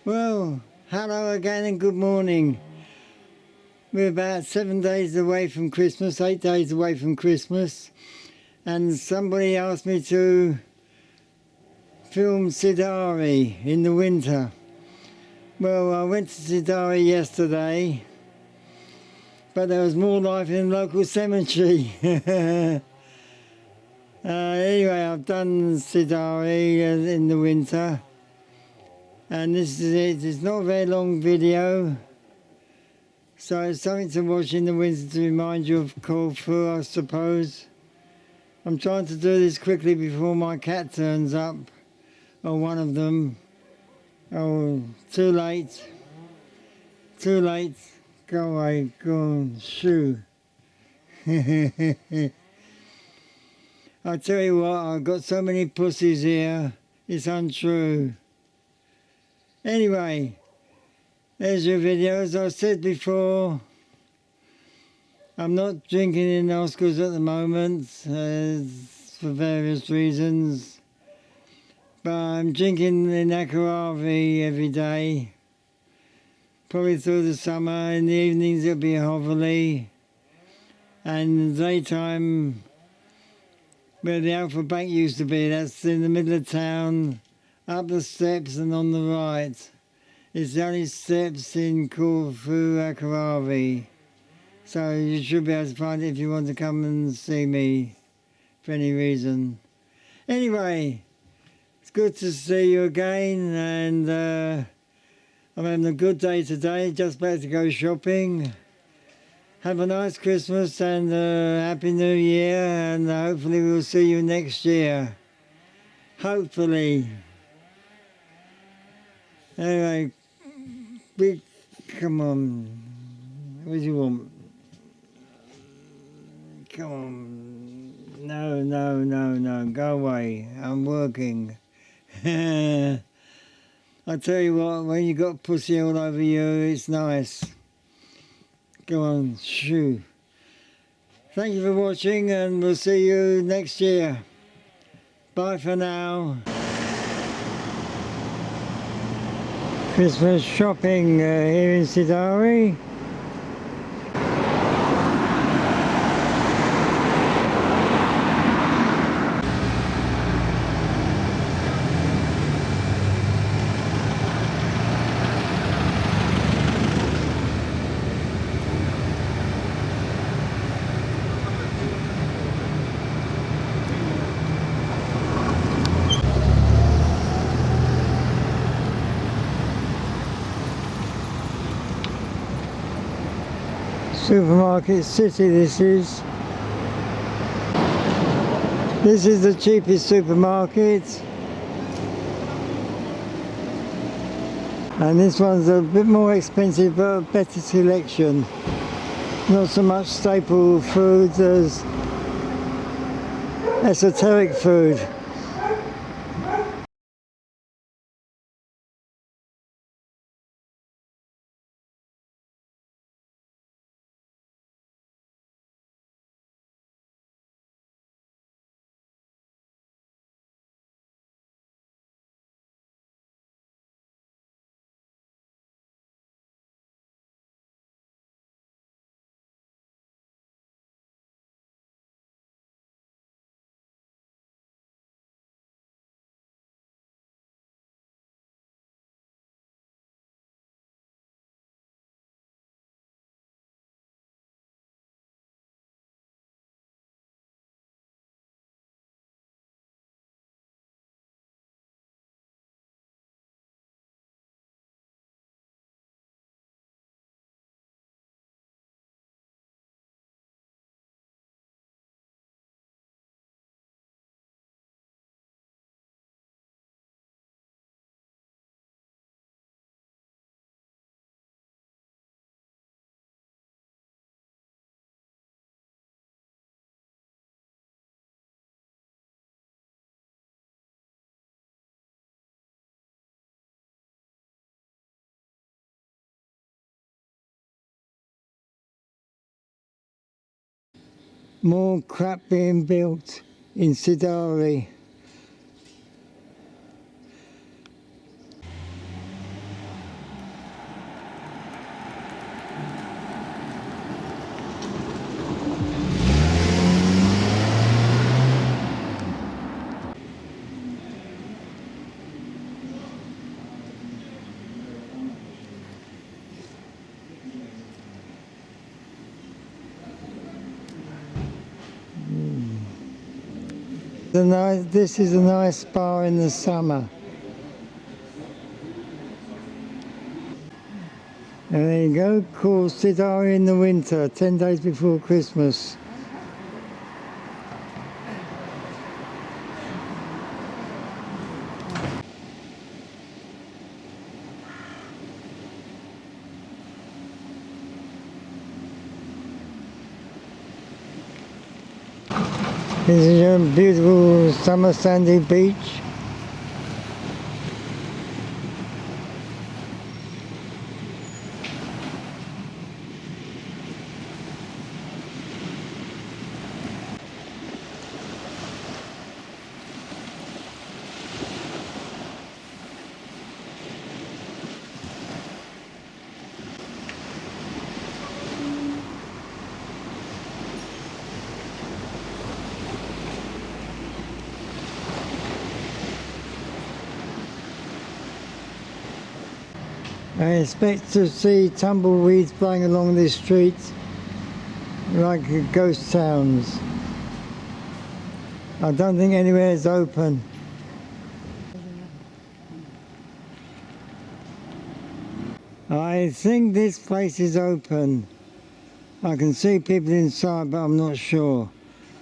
Well, hello again and good morning. We're about 7 days away from Christmas, 8 days away from Christmas, and somebody asked me to film Sidari in the winter. Well, I went to Sidari yesterday, but there was more life in the local cemetery. Anyway, I've done Sidari in the winter, and this is it. It's not a very long video, so it's something to watch in the winter to remind you of Corfu, I suppose. I'm trying to do this quickly before my cat turns up, or one of them. Oh, too late. Too late. Go away, go on, shoo. I tell you what, I've got so many pussies here, it's untrue. Anyway, there's your video. As I said before, I'm not drinking in Oscars at the moment for various reasons, but I'm drinking in Akaravi every day, probably through the summer. In the evenings it'll be Hoverly, and in the daytime, where the Alpha Bank used to be, that's in the middle of town, up the steps and on the right. It's the only steps in Corfu, Akaravi. So you should be able to find it if you want to come and see me for any reason. Anyway, it's good to see you again, and I'm having a good day today, just about to go shopping. Have a nice Christmas and Happy New Year, and hopefully we'll see you next year. Hopefully. Anyway, come on. What do you want? Come on. No. Go away. I'm working. I tell you what, when you got pussy all over you, it's nice. Go on, shoo. Thank you for watching, and we'll see you next year. Bye for now. Christmas shopping here in Sidari. Supermarket City this is. This is the cheapest supermarket. And this one's a bit more expensive but a better selection. Not so much staple foods as esoteric food. More crap being built in Sidari. This is a nice bar in the summer. And there you go, called Sidari in the winter, 10 days before Christmas. This is a beautiful summer sandy beach. I expect to see tumbleweeds flying along this street like ghost towns. I don't think anywhere is open. I think this place is open. I can see people inside, but I'm not sure.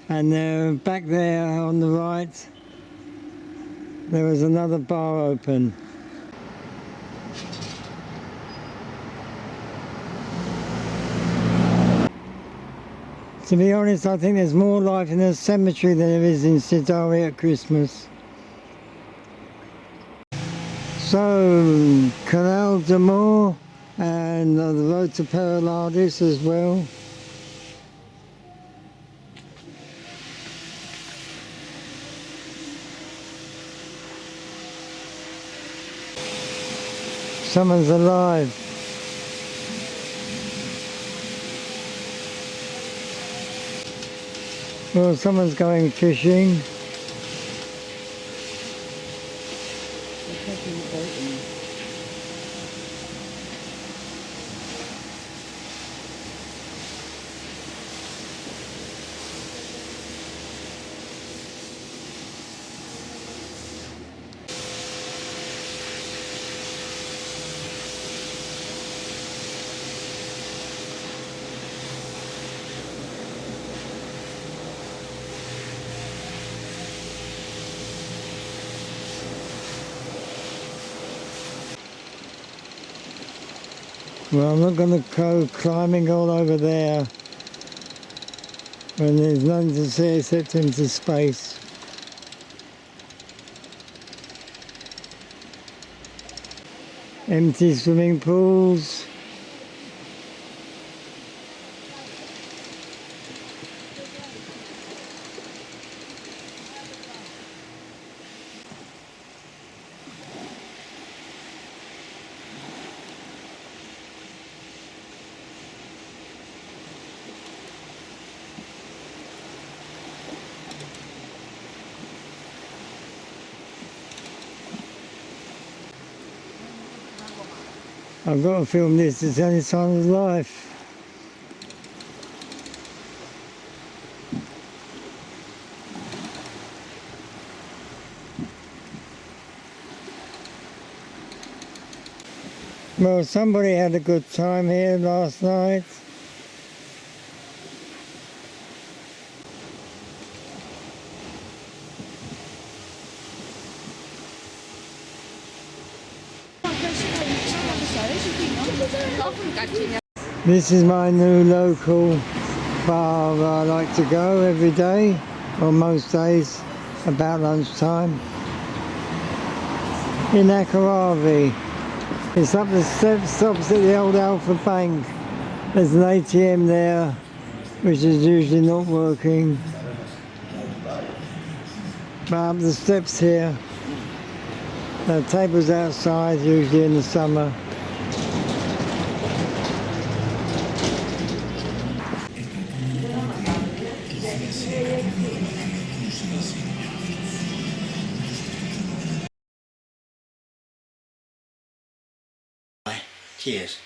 And back there on the right, there was another bar open. To be honest, I think there's more life in a cemetery than there is in Sidari at Christmas. So, Canal de Mor and the road to Paraladis as well. Someone's alive. Well, someone's going fishing. Well, I'm not going to go climbing all over there when there's nothing to see except into space. Empty swimming pools. I've got to film this, it's the only time of life. Well, somebody had a good time here last night. This is my new local bar where I like to go every day, or most days, about lunchtime. In Akaravi. It's up the steps opposite the old Alpha Bank. There's an ATM there, which is usually not working. But up the steps here, there are tables outside, usually in the summer. Cheers.